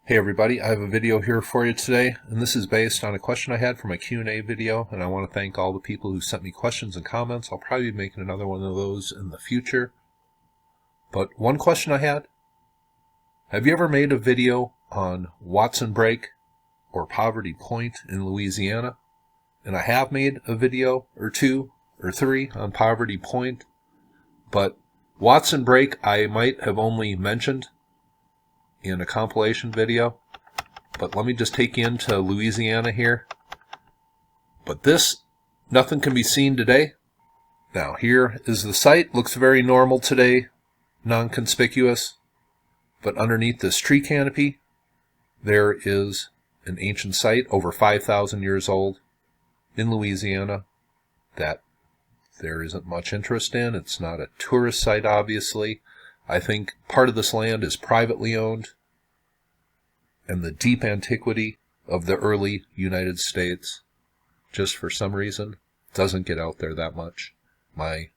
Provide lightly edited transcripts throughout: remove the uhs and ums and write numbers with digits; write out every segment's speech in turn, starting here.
Hey everybody, I have a video here for you today, and this is based on a question I had for my Q&A video, and I want to thank all the people who sent me questions and comments. I'll probably be making another one of those in the future. But one question I had: have you ever made a video on Watson Break or Poverty Point in Louisiana? And I have made a video or two or three on Poverty Point, but Watson Break I might have only mentioned in a compilation video. But let me just take you into Louisiana here. But nothing can be seen today. Now here is the site. Looks very normal today, non-conspicuous. But underneath this tree canopy, there is an ancient site over 5,000 years old in Louisiana that there isn't much interest in. It's not a tourist site, obviously. I think part of this land is privately owned, and the deep antiquity of the early United States, just for some reason, doesn't get out there that much. A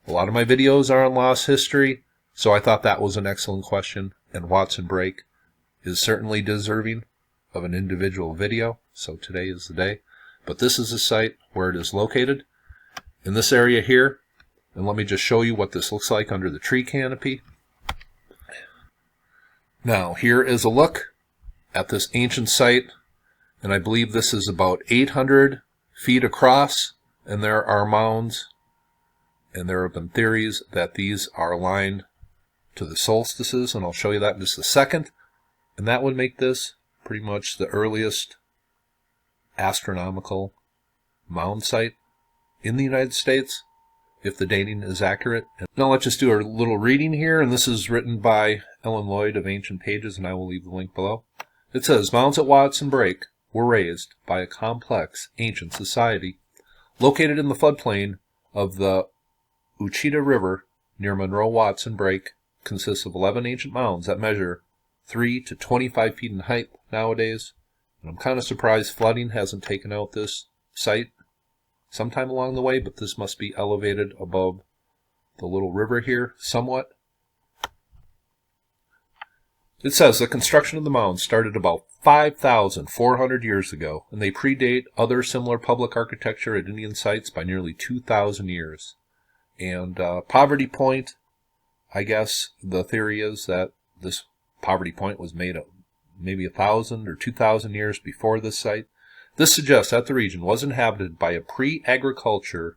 lot of my videos are on lost history, so I thought that was an excellent question, and Watson Break is certainly deserving of an individual video, so today is the day. But this is the site where it is located, in this area here, and let me just show you what this looks like under the tree canopy. Now, here is a look at this ancient site, and I believe this is about 800 feet across, and there are mounds, and there have been theories that these are aligned to the solstices, and I'll show you that in just a second. And that would make this pretty much the earliest astronomical mound site in the United States, if the dating is accurate. Now let's just do a little reading here, and this is written by Ellen Lloyd of Ancient Pages, and I will leave the link below. It says, mounds at Watson Break were raised by a complex ancient society located in the floodplain of the Ouachita River near Monroe. Watson Break consists of 11 ancient mounds that measure 3 to 25 feet in height nowadays. And I'm kind of surprised flooding hasn't taken out this site sometime along the way, but this must be elevated above the little river here somewhat. It says the construction of the mounds started about 5,400 years ago, and they predate other similar public architecture at Indian sites by nearly 2,000 years. And Poverty Point, I guess the theory is that this Poverty Point was made maybe 1,000 or 2,000 years before this site. This suggests that the region was inhabited by a pre-agriculture,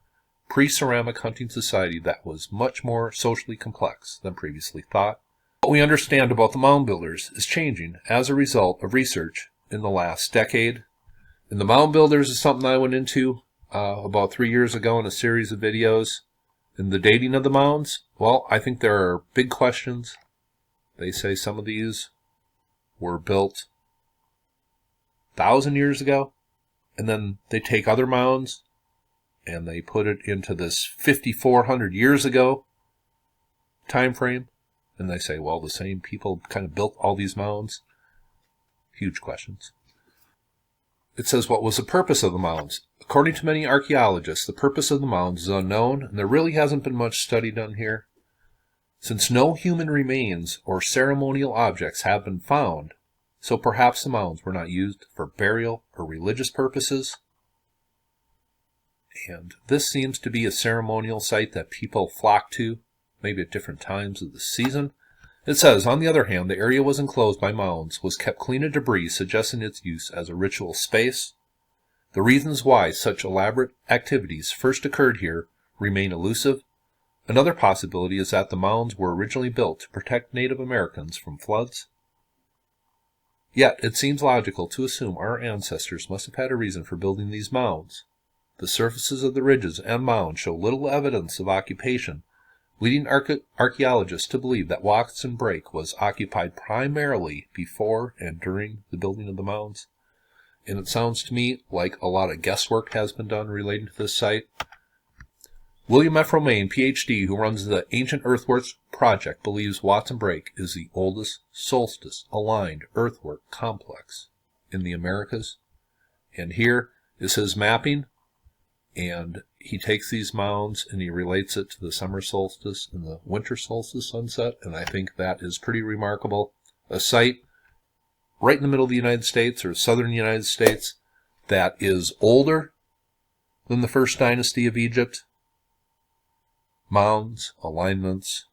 pre-ceramic hunting society that was much more socially complex than previously thought. What we understand about the mound builders is changing as a result of research in the last decade. And the mound builders is something I went into about 3 years ago in a series of videos. And the dating of the mounds, well, I think there are big questions. They say some of these were built 1,000 years ago, and then they take other mounds and they put it into this 5,400 years ago time frame, and they say, well, the same people kind of built all these mounds. Huge questions. It says, what was the purpose of the mounds? According to many archaeologists, the purpose of the mounds is unknown, and there really hasn't been much study done here. Since no human remains or ceremonial objects have been found, so perhaps the mounds were not used for burial or religious purposes. And this seems to be a ceremonial site that people flock to, maybe at different times of the season. It says, on the other hand, the area was enclosed by mounds, was kept clean of debris, suggesting its use as a ritual space. The reasons why such elaborate activities first occurred here remain elusive. Another possibility is that the mounds were originally built to protect Native Americans from floods. Yet, it seems logical to assume our ancestors must have had a reason for building these mounds. The surfaces of the ridges and mounds show little evidence of occupation, leading archaeologists to believe that Watson Break was occupied primarily before and during the building of the mounds. And it sounds to me like a lot of guesswork has been done relating to this site. William F. Romaine, Ph.D., who runs the Ancient Earthworks Project, believes Watson Break is the oldest solstice-aligned earthwork complex in the Americas. And here is his mapping, and he takes these mounds and he relates it to the summer solstice and the winter solstice sunset, and I think that is pretty remarkable. A site right in the middle of the United States or southern United States that is older than the first dynasty of Egypt. Mounds, alignments,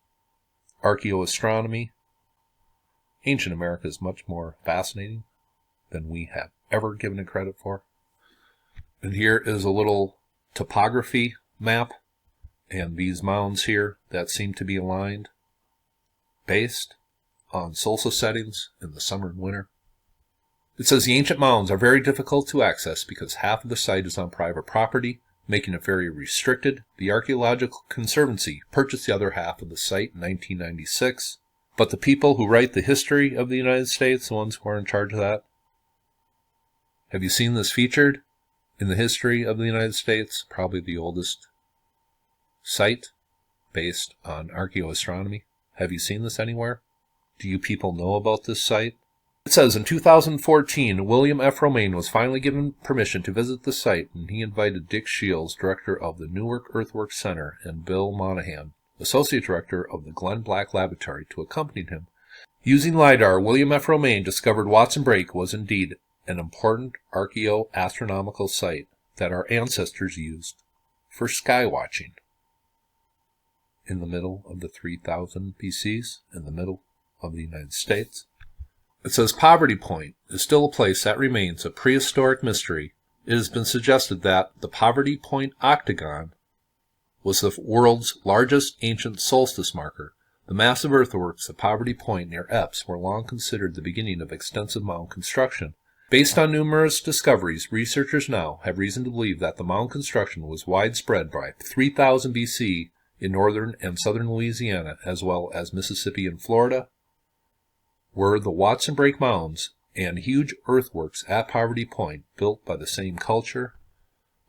archaeoastronomy. Ancient America is much more fascinating than we have ever given it credit for. And here is a little topography map, and these mounds here that seem to be aligned based on solstice settings in the summer and winter. It says the ancient mounds are very difficult to access because half of the site is on private property, making it very restricted. The Archaeological Conservancy purchased the other half of the site in 1996, but the people who write the history of the United States, the ones who are in charge of that, have you seen this featured in the history of the United States? Probably the oldest site based on archaeoastronomy. Have you seen this anywhere? Do you people know about this site? It says in 2014, William F. Romaine was finally given permission to visit the site, and he invited Dick Shields, director of the Newark Earthworks Center, and Bill Monahan, associate director of the Glenn Black Laboratory, to accompany him. Using LiDAR, William F. Romaine discovered Watson Break was indeed an important archaeoastronomical site that our ancestors used for sky watching. In the middle of the 3000 BCs, in the middle of the United States. It says Poverty Point is still a place that remains a prehistoric mystery. It has been suggested that the Poverty Point Octagon was the world's largest ancient solstice marker. The massive earthworks at Poverty Point near Epps were long considered the beginning of extensive mound construction. Based on numerous discoveries, researchers now have reason to believe that the mound construction was widespread by 3000 BC in northern and southern Louisiana, as well as Mississippi and Florida. Were the Watson Break Mounds and huge earthworks at Poverty Point built by the same culture?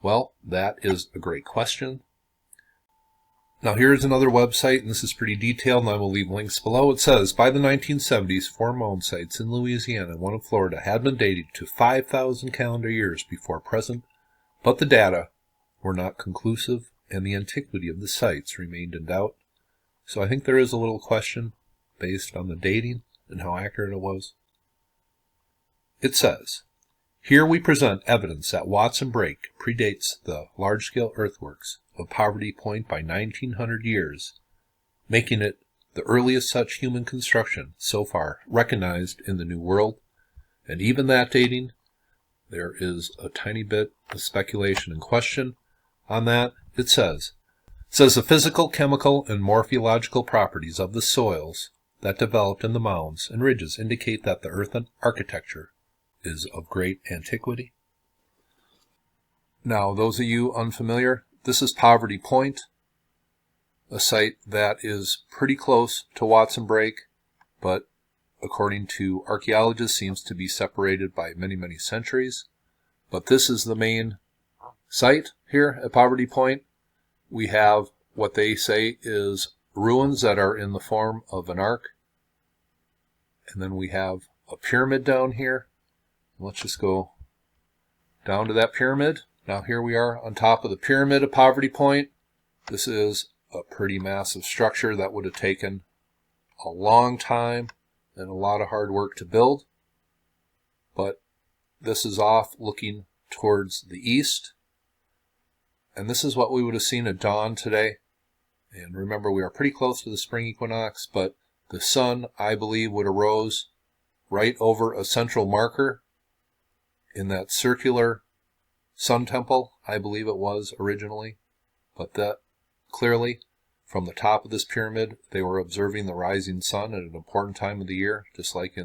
Well, that is a great question. Now here's another website, and this is pretty detailed, and I will leave links below. It says, by the 1970s, 4 mound sites in Louisiana and one in Florida had been dated to 5,000 calendar years before present, but the data were not conclusive, and the antiquity of the sites remained in doubt. So I think there is a little question based on the dating and how accurate it was. It says, here we present evidence that Watson Break predates the large-scale earthworks of Poverty Point by 1900 years, making it the earliest such human construction so far recognized in the New World. And even that dating, there is a tiny bit of speculation and question on that. It says the physical, chemical, and morphological properties of the soils that developed in the mounds and ridges indicate that the earthen architecture is of great antiquity. Now, those of you unfamiliar, this is Poverty Point, a site that is pretty close to Watson Break, but according to archaeologists seems to be separated by many, many centuries. But this is the main site here at Poverty Point. We have what they say is ruins that are in the form of an arc. And then we have a pyramid down here. Let's just go down to that pyramid. Now here we are on top of the pyramid of Poverty Point. This is a pretty massive structure that would have taken a long time and a lot of hard work to build. But this is off looking towards the east. And this is what we would have seen at dawn today. And remember, we are pretty close to the spring equinox, but the sun, I believe, would have rose right over a central marker in that circular sun temple, I believe it was originally. But that clearly, from the top of this pyramid, they were observing the rising sun at an important time of the year, just like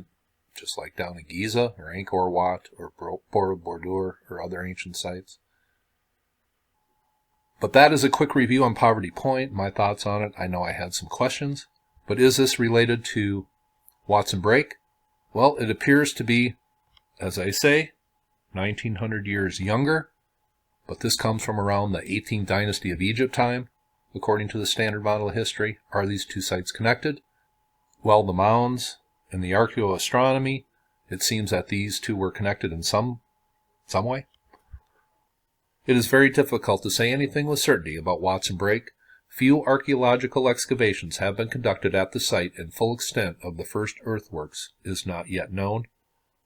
down in Giza or Angkor Wat or Borobudur or other ancient sites. But that is a quick review on Poverty Point, my thoughts on it. I know I had some questions, but is this related to Watson Break? Well, it appears to be, as I say, 1900 years younger, but this comes from around the 18th dynasty of Egypt time, according to the standard model of history. Are these two sites connected? Well, the mounds and the archaeoastronomy, it seems that these two were connected in some way. It is very difficult to say anything with certainty about Watson Break. Few archaeological excavations have been conducted at the site, and full extent of the first earthworks is not yet known.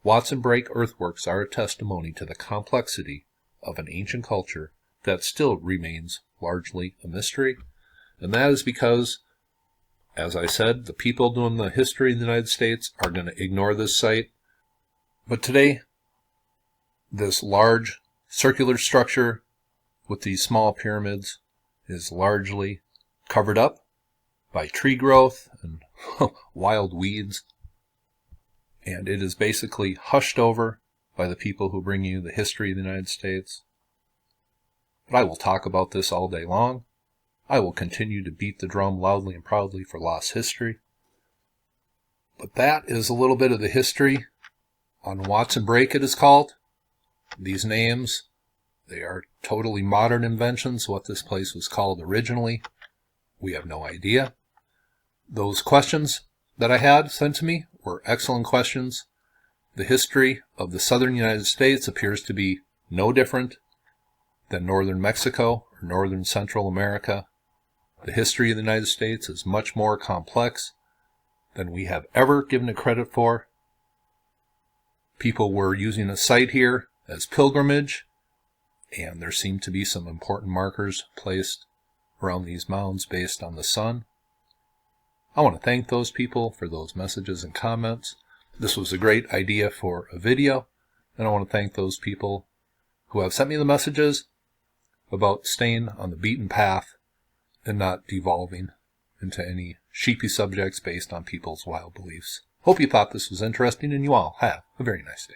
Watson Brake earthworks are a testimony to the complexity of an ancient culture that still remains largely a mystery, and that is because, as I said, the people doing the history of the United States are going to ignore this site. But today, this large circular structure with these small pyramids is largely covered up by tree growth and wild weeds, and it is basically hushed over by the people who bring you the history of the United States. But I will talk about this all day long. I will continue to beat the drum loudly and proudly for lost history. But that is a little bit of the history on Watson Brake, it is called. These names, they are totally modern inventions. What this place was called originally, we have no idea. Those questions that I had sent to me were excellent questions. The history of the southern United States appears to be no different than northern Mexico or northern Central America. The history of the United States is much more complex than we have ever given it credit for. People were using a site here as pilgrimage, and there seem to be some important markers placed around these mounds based on the sun. I want to thank those people for those messages and comments. This was a great idea for a video, and I want to thank those people who have sent me the messages about staying on the beaten path and not devolving into any sheepy subjects based on people's wild beliefs. Hope you thought this was interesting, and you all have a very nice day.